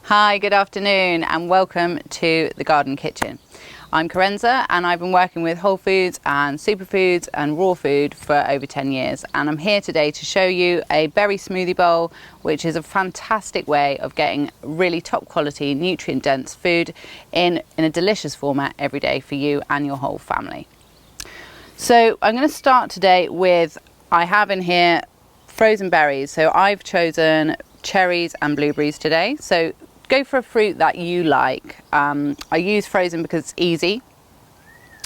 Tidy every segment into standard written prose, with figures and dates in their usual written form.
Hi, good afternoon and welcome to the Garden Kitchen. I'm Karenza and I've been working with whole foods and superfoods and raw food for over 10 years, and I'm here today to show you a berry smoothie bowl, which is a fantastic way of getting really top quality nutrient dense food in a delicious format every day for you and your whole family. So I'm going to start today with, I have in here frozen berries. So I've chosen cherries and blueberries today. So go for a fruit that you like. I use frozen because it's easy,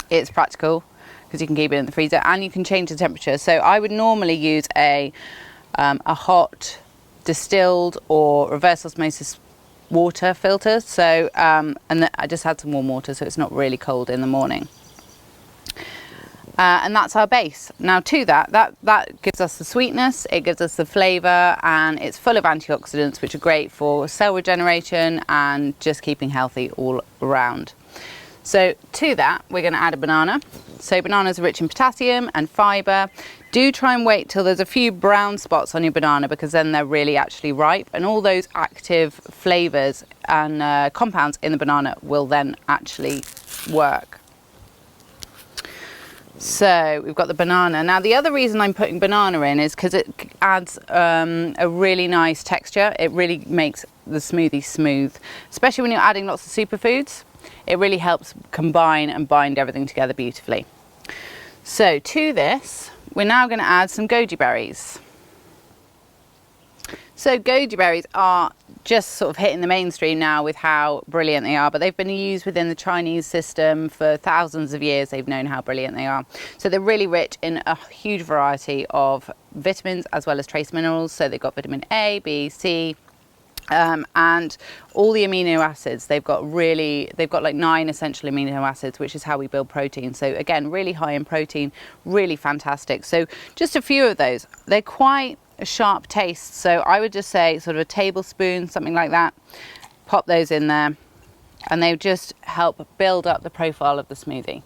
it's practical because you can keep it in the freezer and you can change the temperature. So I would normally use a hot distilled or reverse osmosis water filter. So I just had some warm water so it's not really cold in the morning. And that's our base. Now to that gives us the sweetness, it gives us the flavour, and it's full of antioxidants which are great for cell regeneration and just keeping healthy all around. So to that we're going to add a banana. So bananas are rich in potassium and fibre. Do try and wait till there's a few brown spots on your banana because then they're really actually ripe, and all those active flavours and compounds in the banana will then actually work. So we've got the banana. Now the other reason I'm putting banana in is because it adds a really nice texture. It really makes the smoothie smooth, especially when you're adding lots of superfoods. It really helps combine and bind everything together beautifully. So to this, we're now going to add some goji berries. So goji berries are just sort of hitting the mainstream now with how brilliant they are, but they've been used within the Chinese system for thousands of years. They've known how brilliant they are. So they're really rich in a huge variety of vitamins as well as trace minerals. So they've got vitamin A, B, C, and all the amino acids. They've got like 9 essential amino acids, which is how we build protein. So again, really high in protein, really fantastic. So just a few of those. They're quite a sharp taste, so I would just say sort of a tablespoon, something like that. Pop those in there and they just help build up the profile of the smoothie.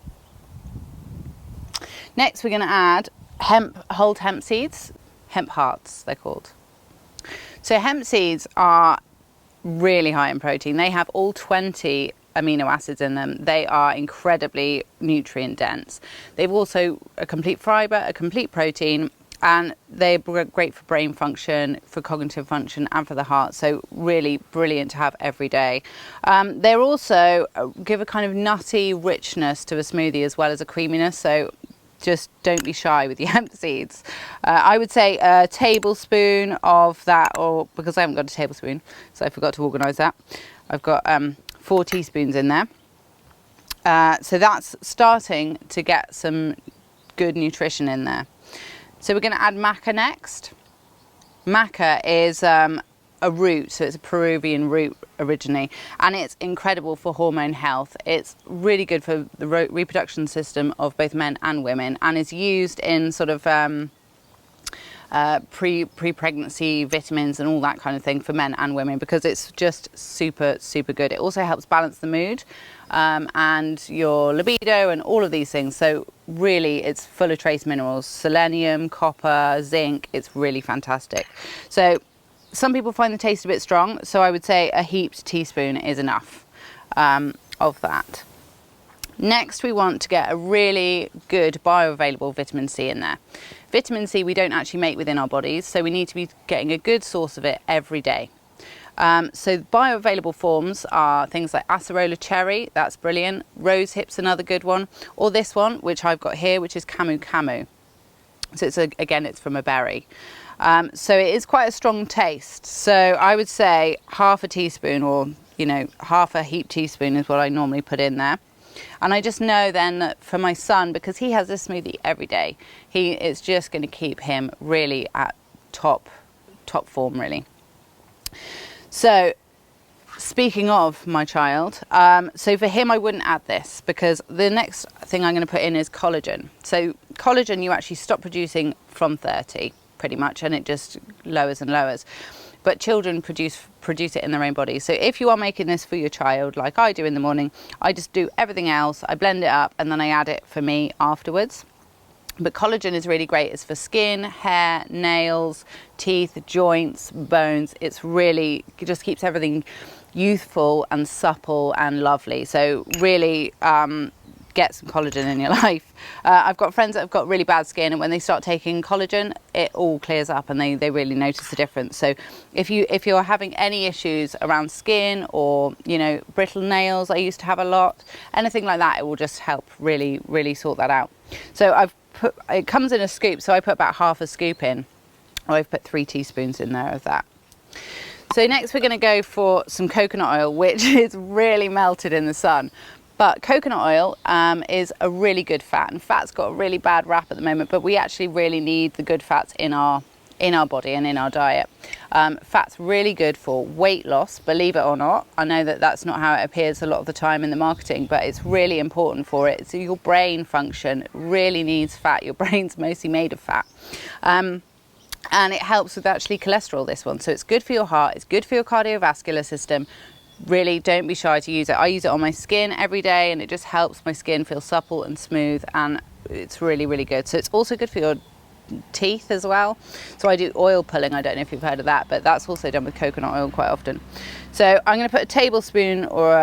Next we're going to add whole hemp seeds, hemp hearts they're called. So hemp seeds are really high in protein. They have all 20 amino acids in them. They are incredibly nutrient dense. They've also a complete fibre, a complete protein, and they're great for brain function, for cognitive function, and for the heart. So really brilliant to have every day. They're also give a kind of nutty richness to a smoothie as well as a creaminess. So just don't be shy with your hemp seeds. I would say a tablespoon of that, or because I haven't got a tablespoon, so I forgot to organise that. I've got 4 teaspoons in there. So that's starting to get some good nutrition in there. So we're going to add maca next. Maca is a root, so it's a Peruvian root originally, and it's incredible for hormone health. It's really good for the reproduction system of both men and women, and is used in sort of pre-pregnancy vitamins and all that kind of thing for men and women because it's just super good. It also helps balance the mood and your libido and all of these things. So really it's full of trace minerals, selenium, copper, zinc. It's really fantastic. So some people find the taste a bit strong, so I would say a heaped teaspoon is enough of that. Next we want to get a really good bioavailable vitamin C in there. Vitamin C we don't actually make within our bodies, so we need to be getting a good source of it every day. So bioavailable forms are things like acerola cherry, that's brilliant, rose hip's another good one, or this one which I've got here, which is camu camu. So it's from a berry. So it is quite a strong taste. So I would say half a teaspoon, or half a heaped teaspoon is what I normally put in there. And I just know then that for my son, because he has this smoothie every day, it's just going to keep him really at top form really. So speaking of my child, so for him I wouldn't add this because the next thing I'm going to put in is collagen. So collagen you actually stop producing from 30 pretty much, and it just lowers and lowers. But children produce it in their own bodies. So if you are making this for your child, like I do in the morning, I just do everything else, I blend it up, and then I add it for me afterwards. But collagen is really great. It's for skin, hair, nails, teeth, joints, bones. It just keeps everything youthful and supple and lovely. So really get some collagen in your life. I've got friends that have got really bad skin, and when they start taking collagen, it all clears up and they really notice the difference. So if you're having any issues around skin, or brittle nails, I used to have a lot, anything like that, it will just help really sort that out. So it comes in a scoop, so I put about half a scoop in. I've put 3 teaspoons in there of that. So next we're going to go for some coconut oil, which is really melted in the sun. But coconut oil is a really good fat, and fat's got a really bad rap at the moment, but we actually really need the good fats in our body and in our diet. Fat's really good for weight loss, believe it or not. I know that that's not how it appears a lot of the time in the marketing, but it's really important for it. So your brain function really needs fat. Your brain's mostly made of fat. And it helps with actually cholesterol, this one. So it's good for your heart, it's good for your cardiovascular system. Really don't be shy to use it. I use it on my skin every day, and it just helps my skin feel supple and smooth, and it's really good. So it's also good for your teeth as well. So I do oil pulling. I don't know if you've heard of that, but that's also done with coconut oil quite often. So I'm going to put a tablespoon or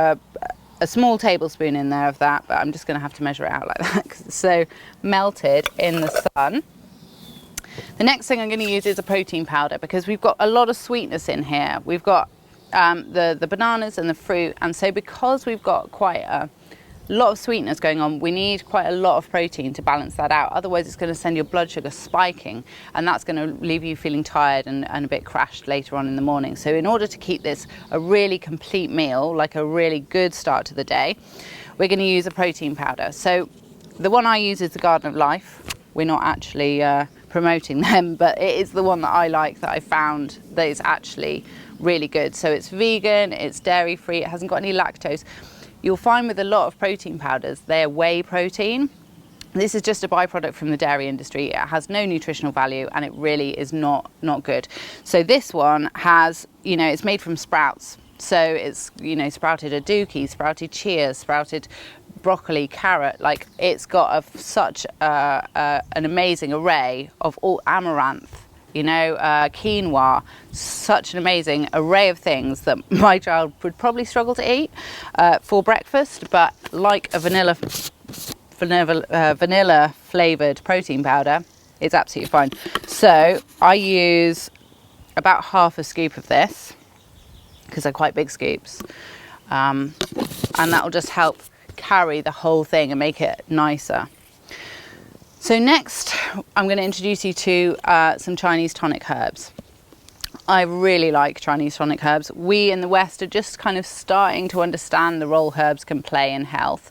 a small tablespoon in there of that, but I'm just going to have to measure it out like that because it's so melted in the sun. The next thing I'm going to use is a protein powder, because we've got a lot of sweetness in here. We've got the bananas and the fruit, and so because we've got quite a lot of sweetness going on, we need quite a lot of protein to balance that out. Otherwise it's going to send your blood sugar spiking, and that's going to leave you feeling tired and a bit crashed later on in the morning. So in order to keep this a really complete meal, like a really good start to the day, we're going to use a protein powder. So the one I use is the Garden of Life. We're not actually promoting them, but it is the one that I like, that I found that is actually really good. So it's vegan, it's dairy free, it hasn't got any lactose. You'll find with a lot of protein powders, they're whey protein. This is just a byproduct from the dairy industry. It has no nutritional value, and it really is not good. So this one has, it's made from sprouts. So it's, sprouted aduki, sprouted chia, sprouted broccoli, carrot. Like, it's got such an amazing array of all amaranth, quinoa, such an amazing array of things that my child would probably struggle to eat for breakfast, but like a vanilla flavored protein powder, it's absolutely fine. So I use about half a scoop of this, because they're quite big scoops, and that will just help carry the whole thing and make it nicer. So next, I'm going to introduce you to some Chinese tonic herbs. I really like Chinese tonic herbs. We in the West are just kind of starting to understand the role herbs can play in health.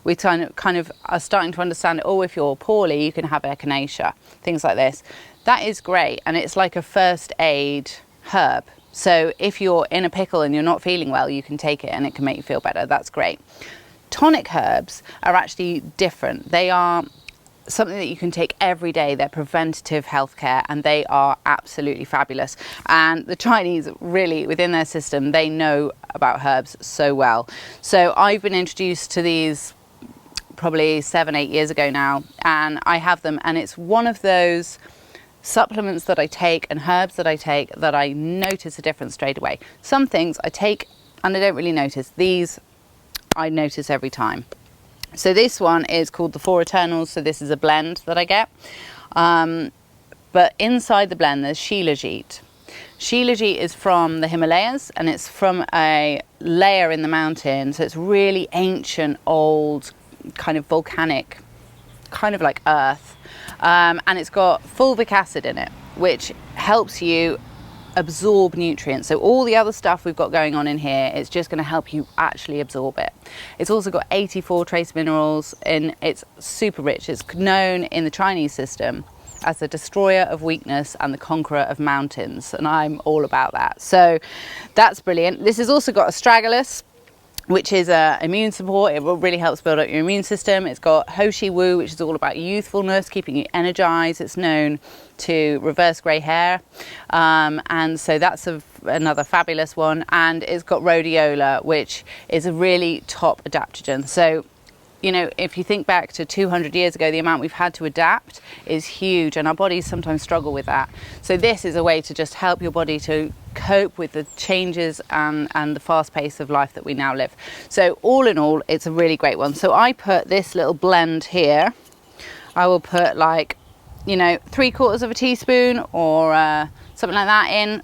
We kind of are starting to understand, if you're poorly, you can have echinacea, things like this. That is great, and it's like a first aid herb. So if you're in a pickle and you're not feeling well, you can take it and it can make you feel better. That's great. Tonic herbs are actually different. They are something that you can take every day. They're preventative healthcare, and they are absolutely fabulous. And the Chinese, really, within their system, they know about herbs so well. So I've been introduced to these probably 7-8 years ago now, and I have them, and it's one of those supplements that I take and herbs that I take that I notice a difference straight away. Some things I take and I don't really notice. These I notice every time. So this one is called the Four Eternals. So this is a blend that I get. But inside the blend there's Shilajit. Shilajit is from the Himalayas, and it's from a layer in the mountain. So it's really ancient, old, kind of volcanic, kind of like earth. And it's got fulvic acid in it, which helps you absorb nutrients. So all the other stuff we've got going on in here, it's just going to help you actually absorb it. It's also got 84 trace minerals, and it's super rich. It's known in the Chinese system as the destroyer of weakness and the conqueror of mountains, and I'm all about that. So that's brilliant. This has also got astragalus, which is immune support. It really helps build up your immune system. It's got Hoshi Wu, which is all about youthfulness, keeping you energized. It's known to reverse grey hair, and so that's another fabulous one. And it's got rhodiola, which is a really top adaptogen. So you know, if you think back to 200 years ago, the amount we've had to adapt is huge, and our bodies sometimes struggle with that. So this is a way to just help your body to cope with the changes and the fast pace of life that we now live. So all in all, it's a really great one. So I put this little blend here. I will put like, you know, 3/4 of a teaspoon or something like that in.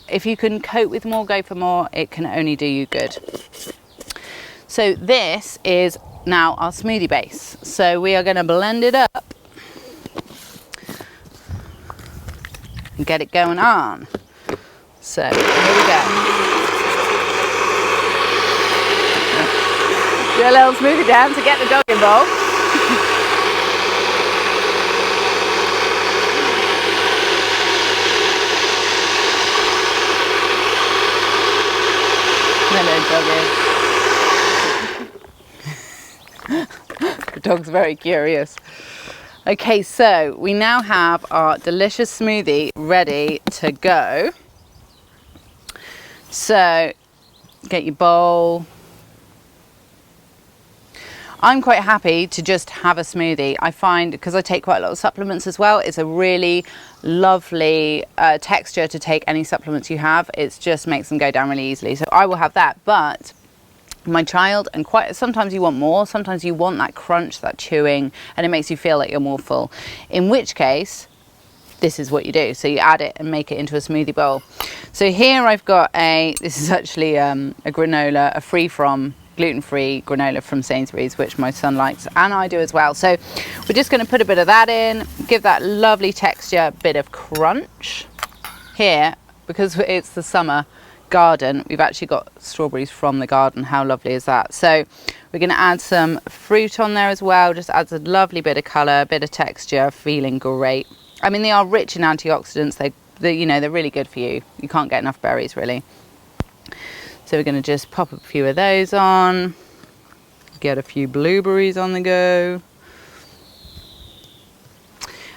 If you can cope with more, go for more. It can only do you good. So this is now our smoothie base. So we are going to blend it up and get it going on. So here we go. Do a little smoothie dance to get the dog involved. Hello, doggy. The dog's very curious. Okay, so we now have our delicious smoothie ready to go. So get your bowl. I'm quite happy to just have a smoothie. I find, because I take quite a lot of supplements as well, it's a really lovely texture to take any supplements you have. It just makes them go down really easily. So I will have that, but my child, and quite sometimes you want more, sometimes you want that crunch, that chewing, and it makes you feel like you're more full. In which case, this is what you do. So you add it and make it into a smoothie bowl. So here I've got this is actually a granola, a free from gluten-free granola from Sainsbury's, which my son likes and I do as well. So we're just going to put a bit of that in, give that lovely texture, bit of crunch. Here, because it's the summer garden, we've actually got strawberries from the garden. How lovely is that? So we're going to add some fruit on there as well. Just adds a lovely bit of colour, a bit of texture, feeling great. I mean, they are rich in antioxidants. You know, they're really good for you. You can't get enough berries, really. So we're going to just pop a few of those on, get a few blueberries on the go.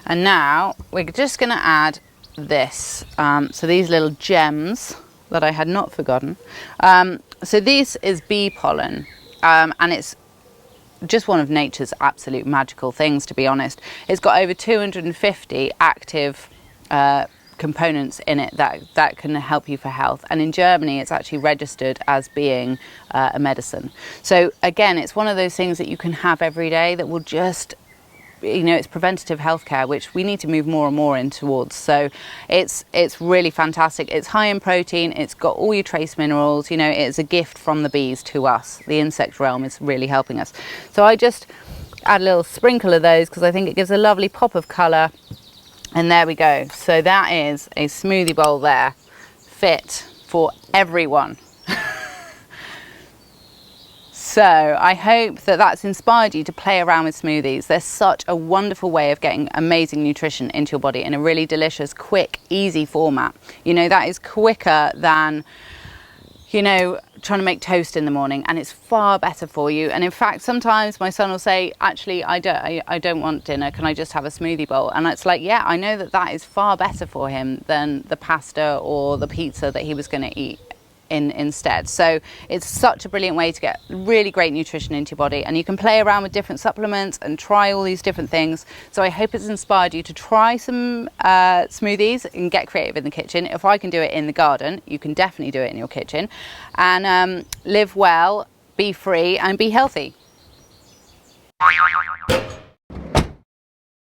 And now we're just going to add this. So these little gems that I had not forgotten. So this is bee pollen, and it's just one of nature's absolute magical things, to be honest. It's got over 250 active components in it that can help you for health, and in Germany it's actually registered as being a medicine. So again, it's one of those things that you can have every day that will just, you know, it's preventative healthcare, which we need to move more and more in towards. So it's really fantastic. It's high in protein, it's got all your trace minerals, you know, it's a gift from the bees to us. The insect realm is really helping us. So I just add a little sprinkle of those because I think it gives a lovely pop of colour. And there we go. So that is a smoothie bowl there, fit for everyone. So I hope that that's inspired you to play around with smoothies. They're such a wonderful way of getting amazing nutrition into your body in a really delicious, quick, easy format. You know, that is quicker than, you know, trying to make toast in the morning, and it's far better for you. And in fact, sometimes my son will say, actually, I don't want dinner, can I just have a smoothie bowl? And it's like, yeah, I know that is far better for him than the pasta or the pizza that he was going to eat instead. So it's such a brilliant way to get really great nutrition into your body, and you can play around with different supplements and try all these different things. So I hope it's inspired you to try some smoothies and get creative in the kitchen. If I can do it in the garden, you can definitely do it in your kitchen, and live well, be free and be healthy.